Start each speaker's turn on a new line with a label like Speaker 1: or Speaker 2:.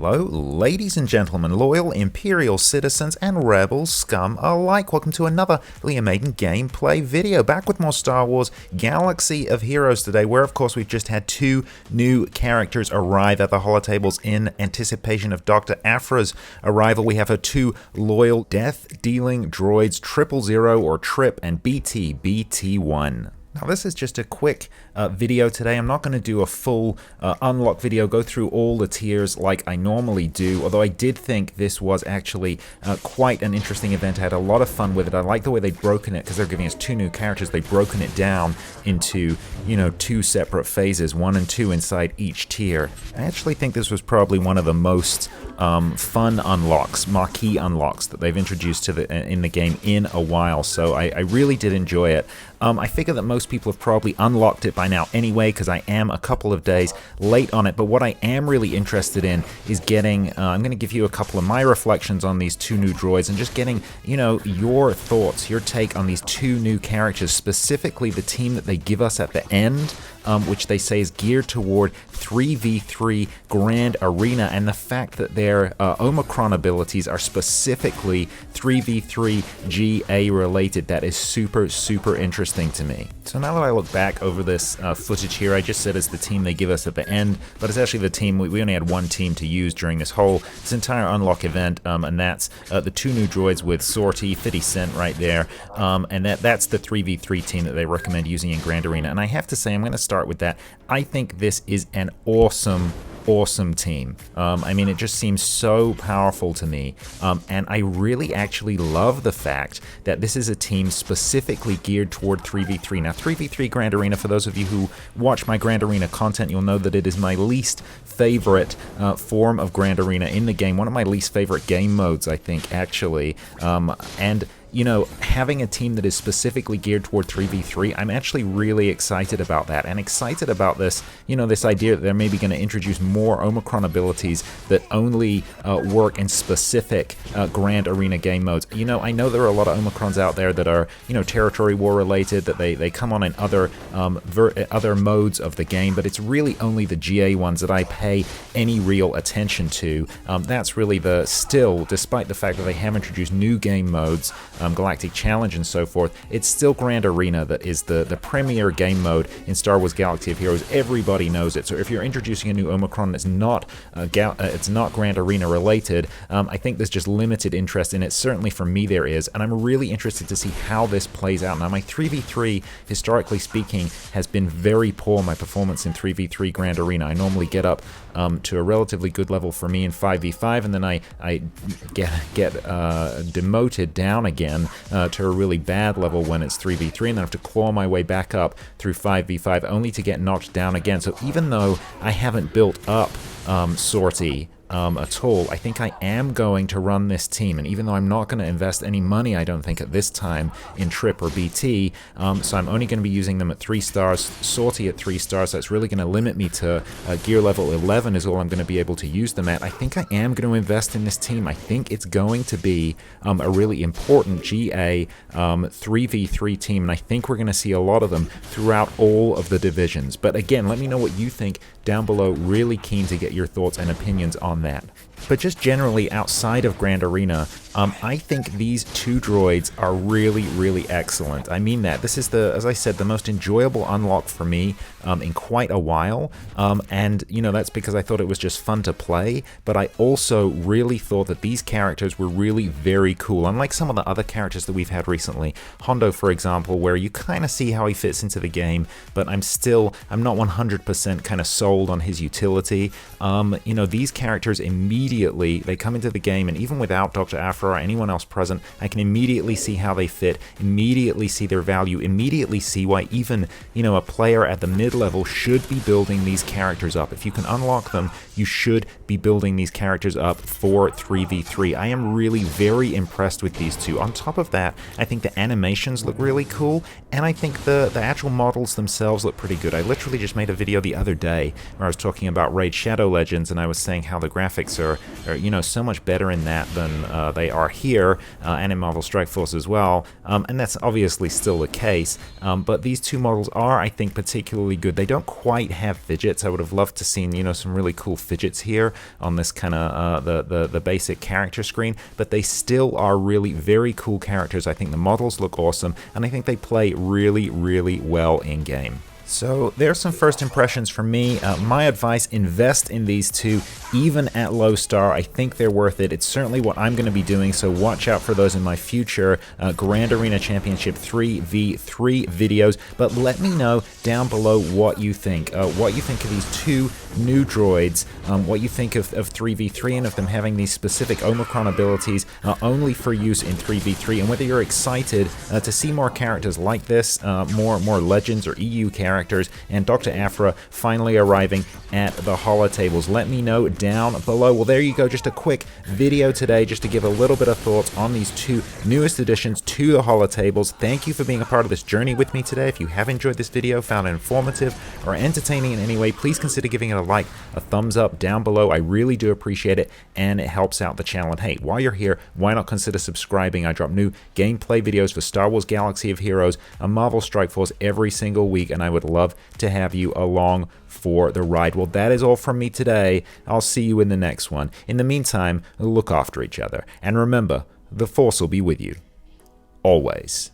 Speaker 1: Hello, ladies and gentlemen, loyal Imperial citizens and rebel scum alike. Welcome to another Liam Maiden gameplay video. Back with more Star Wars Galaxy of Heroes today, where of course we've just had two new characters arrive at the holotables in anticipation of Dr. Aphra's arrival. We have her two loyal death-dealing droids, 000 or Trip and BT-1. Now this is just a quick video today. I'm not going to do a full unlock video, go through all the tiers like I normally do, although I did think this was actually quite an interesting event. I had a lot of fun with it. I like the way they've broken it, because they're giving us two new characters. They've broken it down into, you know, two separate phases, 1 and 2 inside each tier. I actually think this was probably one of the most fun unlocks, marquee unlocks that they've introduced to in the game in a while, so I really did enjoy it. I figure that most people have probably unlocked it by now anyway, because I am a couple of days late on it, but what I am really interested in is getting, I'm going to give you a couple of my reflections on these two new droids, and just getting, you know, your thoughts, your take on these two new characters, specifically the team that they give us at the end, which they say is geared toward 3v3 Grand Arena, and the fact that their Omicron abilities are specifically 3v3 GA related. That is super interesting to me. So now that I look back over this footage here, I just said it's the team they give us at the end, but it's actually the team, we only had one team to use during this entire unlock event, and that's the two new droids with Sortie, 50 Cent right there, and that's the 3v3 team that they recommend using in Grand Arena. And I have to say, I'm going to start with that. I think this is an awesome team. I mean, it just seems so powerful to me, and I really actually love the fact that this is a team specifically geared toward 3v3. Now, 3v3 Grand Arena, for those of you who watch my Grand Arena content, you'll know that it is my least favorite form of Grand Arena in the game, one of my least favorite game modes, I think, actually, and you know, having a team that is specifically geared toward 3v3, I'm actually really excited about that, and excited about this, you know, this idea that they're maybe going to introduce more Omicron abilities that only work in specific Grand Arena game modes. You know, I know there are a lot of Omicrons out there that are, you know, territory war related, that they come on in other modes of the game, but it's really only the GA ones that I pay any real attention to. That's really still, despite the fact that they have introduced new game modes, Galactic Challenge and so forth, it's still Grand Arena that is the premier game mode in Star Wars Galaxy of Heroes. Everybody knows it. So if you're introducing a new Omicron that's not Grand Arena related, I think there's just limited interest in it. Certainly for me there is, and I'm really interested to see how this plays out. Now, my 3v3, historically speaking, has been very poor, my performance in 3v3 Grand Arena. I normally get up to a relatively good level for me in 5v5, and then I get demoted down again to a really bad level when it's 3v3, and then I have to claw my way back up through 5v5 only to get knocked down again. So even though I haven't built up Sortie at all, I think I am going to run this team, and even though I'm not going to invest any money, I don't think at this time, in Trip or BT, so I'm only going to be using them at 3 stars, Sortie at 3 stars, so it's really going to limit me to gear level 11 is all I'm going to be able to use them at. I think I am going to invest in this team. I think it's going to be a really important GA 3v3 team, and I think we're going to see a lot of them throughout all of the divisions. But again, let me know what you think down below. Really keen to get your thoughts and opinions on that. But just generally outside of Grand Arena, I think these two droids are really excellent. I mean that. This is, as I said, the most enjoyable unlock for me in quite a while, and you know, that's because I thought it was just fun to play, but I also really thought that these characters were really very cool, unlike some of the other characters that we've had recently. Hondo, for example, where you kind of see how he fits into the game, but I'm not 100% kind of sold on his utility. You know, these characters immediately, they come into the game, and even without Dr. Aphra or anyone else present, I can immediately see how they fit, immediately see their value, immediately see why even, you know, a player at the mid-level should be building these characters up. If you can unlock them, you should be building these characters up for 3v3. I am really very impressed with these two. On top of that, I think the animations look really cool, and I think the actual models themselves look pretty good. I literally just made a video the other day where I was talking about Raid Shadow Legends, and I was saying how the graphics are you know, so much better in that than they are here, and in Marvel Strike Force as well, and that's obviously still the case, but these two models are, I think, particularly good. They don't quite have fidgets. I would have loved to seen, you know, some really cool fidgets here on this kind of the basic character screen, but they still are really very cool characters. I think the models look awesome, and I think they play really, really well in game. So there's some first impressions from me. My advice, invest in these two, even at low star. I think they're worth it. It's certainly what I'm going to be doing, so watch out for those in my future Grand Arena Championship 3v3 videos. But let me know down below what you think. What you think of these two new droids, what you think of 3v3 and of them having these specific Omicron abilities only for use in 3v3, and whether you're excited to see more characters like this, more Legends or EU characters, and Dr. Aphra finally arriving at the holotables. Let me know down below. Well, there you go, just a quick video today just to give a little bit of thoughts on these two newest additions to the holotables. Thank you for being a part of this journey with me today. If you have enjoyed this video, found it informative or entertaining in any way, please consider giving it a like, a thumbs up down below. I really do appreciate it, and it helps out the channel. And hey, while you're here, why not consider subscribing? I drop new gameplay videos for Star Wars Galaxy of Heroes and Marvel Strike Force every single week, and I would love to have you along for the ride. Well, that is all from me today. I'll see you in the next one. In the meantime, look after each other, and remember, the Force will be with you always.